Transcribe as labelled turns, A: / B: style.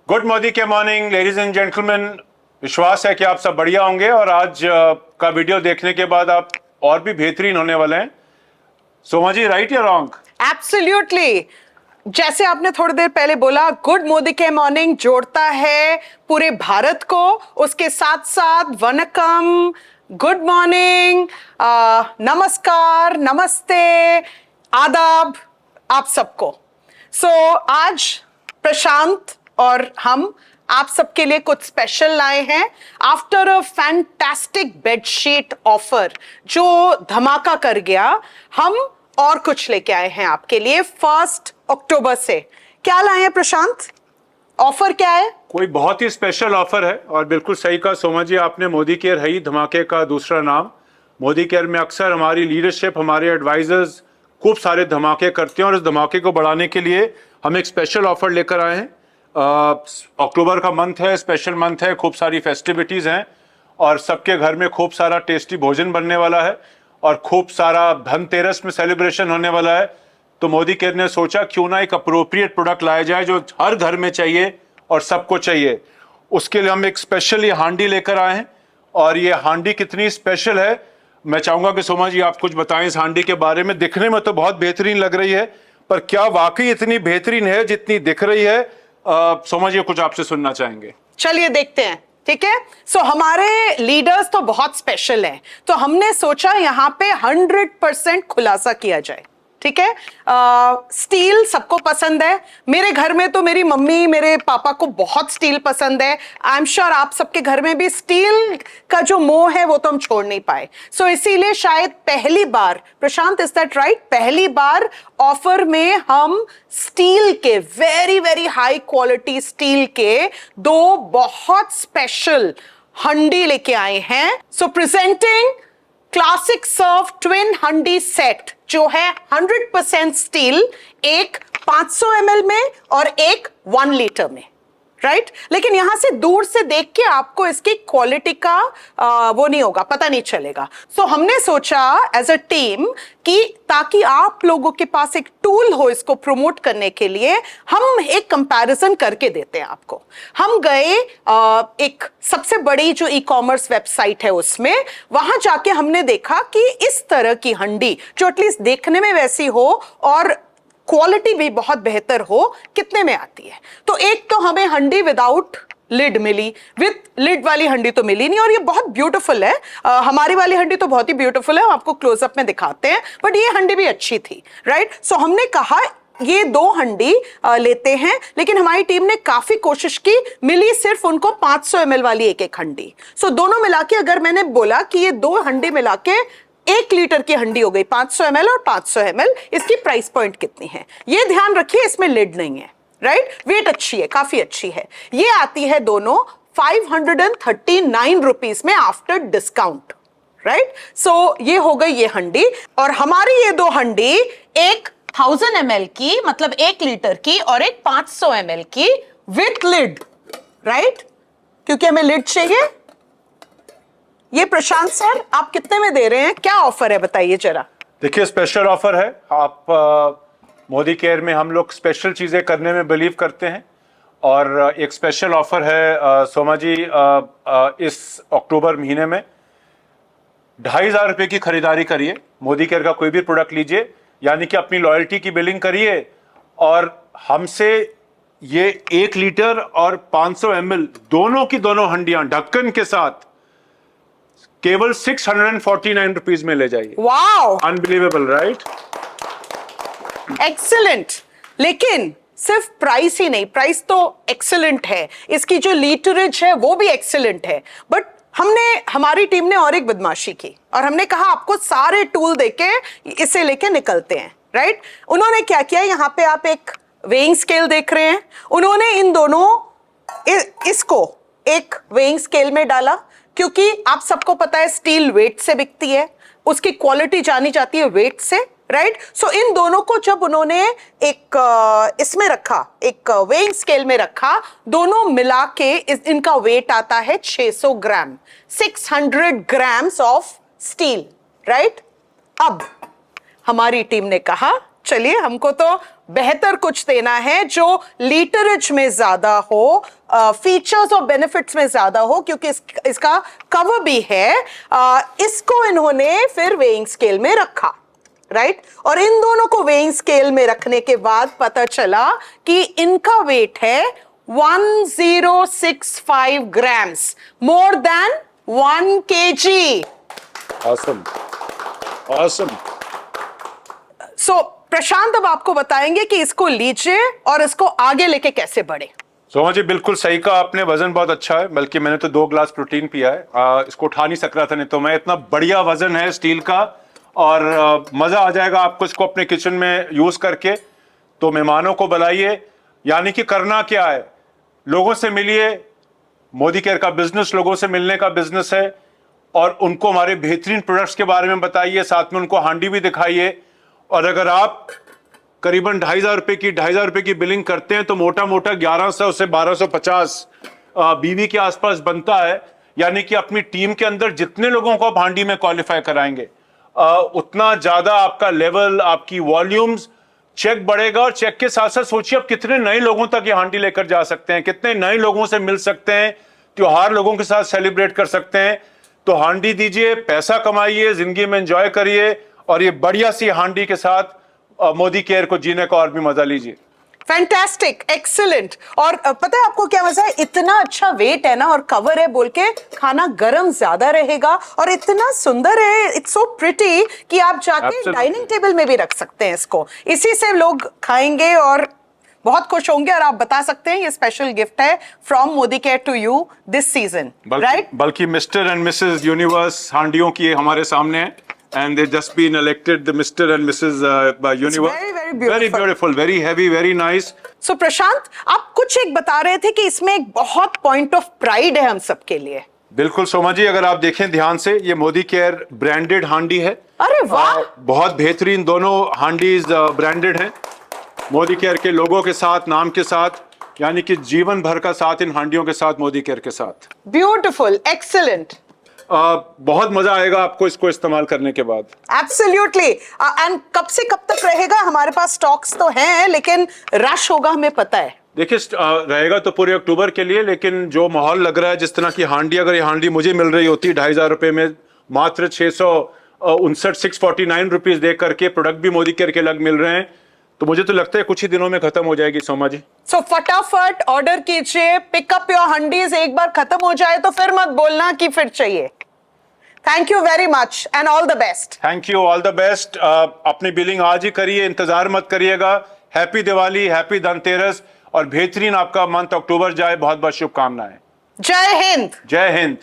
A: Good Modi के morning ladies and gentleman. विश्वास है कि आप सब बढ़िया होंगे और आज का वीडियो देखने के बाद आप और भी बेहतरीन होने वाले हैं। सोमा जी, राइट या रॉन्ग?
B: एब्सोल्युटली। जैसे आपने थोड़ी देर पहले बोला, गुड मोदी के मॉर्निंग जोड़ता है पूरे भारत को, उसके साथ साथ वनकम, गुड मॉर्निंग, नमस्कार, नमस्ते, आदाब आप सबको। आज प्रशांत और हम आप सबके लिए कुछ स्पेशल लाए हैं। After a fantastic bedsheet offer जो धमाका कर गया, हम और कुछ लेके आए हैं आपके लिए 1 अक्टूबर से। क्या लाए हैं प्रशांत? ऑफर क्या है?
A: कोई बहुत ही स्पेशल ऑफर है और बिल्कुल सही कहा सोमा जी आपने। मोदी केयर है ही धमाके का दूसरा नाम। मोदी केयर में अक्सर हमारी लीडरशिप, हमारे एडवाइजर्स खूब सारे धमाके करते हैं और इस धमाके को बढ़ाने के लिए हम एक स्पेशल ऑफर लेकर आए हैं। अक्टूबर का मंथ है, स्पेशल मंथ है, खूब सारी फेस्टिविटीज़ हैं और सबके घर में खूब सारा टेस्टी भोजन बनने वाला है और खूब सारा धनतेरस में सेलिब्रेशन होने वाला है। तो मोदी केयर ने सोचा क्यों ना एक अप्रोप्रिएट प्रोडक्ट लाया जाए जो हर घर में चाहिए और सबको चाहिए। उसके लिए हम एक स्पेशल ये हांडी लेकर आए हैं और ये हांडी कितनी स्पेशल है मैं चाहूँगा कि सोमा जी आप कुछ बताएं इस हांडी के बारे में। दिखने में तो बहुत बेहतरीन लग रही है, पर क्या वाकई इतनी बेहतरीन है जितनी दिख रही है? सोमा जी कुछ आपसे सुनना चाहेंगे।
B: चलिए देखते हैं, ठीक है। हमारे लीडर्स तो बहुत स्पेशल हैं, तो हमने सोचा यहाँ पे 100% खुलासा किया जाए, ठीक है। स्टील सबको पसंद है। मेरे घर में तो मेरी मम्मी, मेरे पापा को बहुत स्टील पसंद है। आई एम श्योर आप सबके घर में भी स्टील का जो मोह है वो तो हम छोड़ नहीं पाए। इसीलिए शायद पहली बार, प्रशांत इज दैट राइट, पहली बार ऑफर में हम स्टील के very very high quality steel के 2 बहुत स्पेशल हंडी लेके आए हैं। प्रेजेंटिंग क्लासिक सर्व ट्विन हंडी सेट जो है 100% स्टील, एक 500 ml में और एक 1 लीटर में, राइट। लेकिन यहां से दूर से देख के आपको इसकी क्वालिटी का वो नहीं होगा, पता नहीं चलेगा। हमने सोचा एज अ टीम कि ताकि आप लोगों के पास एक टूल हो इसको प्रमोट करने के लिए, हम एक कंपैरिजन करके देते हैं आपको। हम गए एक सबसे बड़ी जो ई कॉमर्स वेबसाइट है उसमें, वहां जाके हमने देखा कि इस तरह की हंडी जो एटलीस्ट देखने में वैसी हो और क्वालिटी भी बहुत बेहतर हो, कितने में आती है। तो एक तो हमें हंडी विदाउट लिड मिली, विद लिड वाली हंडी तो मिली नहीं, और ये बहुत ब्यूटीफुल है। हमारी वाली हंडी तो बहुत ही ब्यूटीफुल है, हम आपको क्लोजअप में दिखाते हैं, बट ये हंडी भी अच्छी थी, राइट। हमने कहा ये 2 हंडी लेते हैं, लेकिन हमारी टीम ने काफी कोशिश की, मिली सिर्फ उनको 500 ml वाली एक हंडी। दोनों मिला के अगर मैंने बोला कि ये 2 हंडी मिला के 1 लीटर की हंडी हो गई, 500 ml और 500 ml, इसकी प्राइस पॉइंट कितनी है ये ध्यान रखिए, इसमें लिड नहीं है, राइट। वेट अच्छी है, काफी अच्छी है। ये आती है दोनों 539 रुपीज में आफ्टर डिस्काउंट, राइट। ये हो गई ये हंडी, और हमारी ये 2 हंडी, एक 1000 ml की मतलब 1 लीटर की और एक 500 ml की विथ लिड, राइट, क्योंकि हमें लिड चाहिए। ये प्रशांत सर आप कितने में दे रहे हैं, क्या ऑफर है बताइए जरा।
A: देखिए स्पेशल ऑफर है। आप मोदी केयर में हम लोग स्पेशल चीज़ें करने में बिलीव करते हैं और एक स्पेशल ऑफर है सोमा जी, इस अक्टूबर महीने में 2500 रुपये की खरीदारी करिए, मोदी केयर का कोई भी प्रोडक्ट लीजिए, यानी कि अपनी लॉयल्टी की बिलिंग करिए और हमसे ये 1 लीटर और 500 ml दोनों की दोनों हंडियां ढक्कन के साथ केवल 649 रुपीज में ले जाइए।
B: Wow,
A: unbelievable, right?
B: एक्सीलेंट। लेकिन सिर्फ प्राइस ही नहीं, प्राइस तो एक्सीलेंट है, इसकी जो लीटरेज है वो भी एक्सीलेंट है, बट हमारी टीम ने और एक बदमाशी की और हमने कहा आपको सारे टूल देके इसे लेके निकलते हैं, राइट। उन्होंने क्या किया, यहाँ पे आप एक वेइंग स्केल देख रहे हैं, उन्होंने इन दोनों इसको एक वेइंग स्केल में डाला, क्योंकि आप सबको पता है स्टील वेट से बिकती है, उसकी क्वालिटी जानी जाती है वेट से, राइट। इन दोनों को जब उन्होंने एक इसमें रखा, एक वेइंग स्केल में रखा, दोनों मिला के इनका वेट आता है 600 ग्राम, 600 ग्राम्स ऑफ स्टील, राइट। अब हमारी टीम ने कहा चलिए हमको तो बेहतर कुछ देना है जो लीटरेज में ज्यादा हो, फीचर्स और बेनिफिट्स में ज्यादा हो, क्योंकि इसका कवर भी है। इसको इन्होंने फिर वेइंग स्केल में रखा, राइट? और इन दोनों को वेइंग स्केल में रखने के बाद पता चला कि इनका वेट है 1065 grams, more than 1 kg।
A: awesome, awesome.
B: सो प्रशांत अब आपको बताएंगे कि इसको लीजिए और इसको आगे लेके कैसे बढ़े।
A: सोमा जी बिल्कुल सही कहा आपने, वजन बहुत अच्छा है, बल्कि मैंने तो 2 ग्लास प्रोटीन पिया है। इसको उठा नहीं सक रहा था, नहीं तो मैं। इतना बढ़िया वजन है स्टील का, और मजा आ जाएगा आपको इसको अपने किचन में यूज करके। तो मेहमानों को बुलाइए, यानी कि करना क्या है, लोगों से मिलिए। मोदी केयर का बिजनेस लोगों से मिलने का बिजनेस है, और उनको हमारे बेहतरीन प्रोडक्ट्स के बारे में बताइए, साथ में उनको हांडी भी दिखाइए। और अगर आप करीबन 2,500 रुपए की बिलिंग करते हैं तो मोटा मोटा 1100 से 1250 बीवी के आसपास बनता है। यानी कि अपनी टीम के अंदर जितने लोगों को आप हांडी में क्वालिफाई कराएंगे, उतना ज्यादा आपका लेवल, आपकी वॉल्यूम्स, चेक बढ़ेगा। और चेक के साथ साथ सोचिए आप कितने नए लोगों तक ये हांडी लेकर जा सकते हैं, कितने नए लोगों से मिल सकते हैं, त्योहार लोगों के साथ सेलिब्रेट कर सकते हैं। तो हांडी दीजिए, पैसा कमाइए, जिंदगी में एंजॉय करिए, और ये बढ़िया सी हांडी के साथ मोदी केयर को जीने का और भी मजा लीजिए।
B: Fantastic, excellent. और पता है आपको क्या मजा है, इतना अच्छा वेट है ना और कवर है बोल के खाना गर्म ज्यादा रहेगा, और इतना सुंदर है, इट्स सो प्रिटी कि आप जाके
A: Absolutely.
B: डाइनिंग टेबल में भी रख सकते हैं इसको। इसी से लोग खाएंगे और बहुत खुश होंगे, और आप बता सकते हैं ये स्पेशल गिफ्ट है from Modi care to you this season, right?
A: बल्कि मिस्टर एंड मिसेस यूनिवर्स हांडियों की हमारे सामने है, and they just been elected the Mr. and Mrs. Universe.
B: very, very beautiful.
A: Very beautiful, very heavy, very nice.
B: सो प्रशांत, आप कुछ एक बता रहे थे कि इसमें एक बहुत पॉइंट ऑफ प्राइड है हम सबके लिए।
A: बिल्कुल सोमा जी, अगर आप देखें ध्यान से, ये मोदी केयर ब्रांडेड हांडी है।
B: अरे वाह!
A: बहुत बेहतरीन, दोनों हांडीज ब्रांडेड हैं मोदी केयर के लोगों के साथ, नाम के साथ, यानी कि जीवन भर का साथ इन हांडियों के साथ, मोदी केयर के साथ।
B: Beautiful, excellent.
A: बहुत मजा आएगा आपको इसको इस्तेमाल करने के बाद।
B: एब्सोल्युटली। एंड कब से कब तक रहेगा? हमारे पास स्टॉक्स तो हैं, लेकिन रश होगा हमें पता है।
A: देखिए रहेगा तो पूरे अक्टूबर के लिए, लेकिन जो माहौल लग रहा है, जिस तरह की हांडी, अगर ये हांडी मुझे मिल रही होती 2,500 रुपए में, मात्र 649 रुपीज दे करके, प्रोडक्ट भी मोदी केयर के अलग मिल रहे हैं, तो मुझे तो लगता है कुछ ही दिनों में खत्म हो जाएगी सोमा जी।
B: सो फटाफट ऑर्डर कीजिए, पिकअप योर हंडीज। एक बार खत्म हो जाए तो फिर मत बोलना कि फिर चाहिए। Thank you very much and all the best.
A: Thank you, all the best. अपनी बिलिंग आज ही करिए, इंतजार मत करिएगा। हैप्पी दिवाली, हैप्पी धनतेरस, और बेहतरीन आपका मंथ अक्टूबर जाए। बहुत बहुत शुभकामनाएं।
B: जय हिंद।
A: जय हिंद।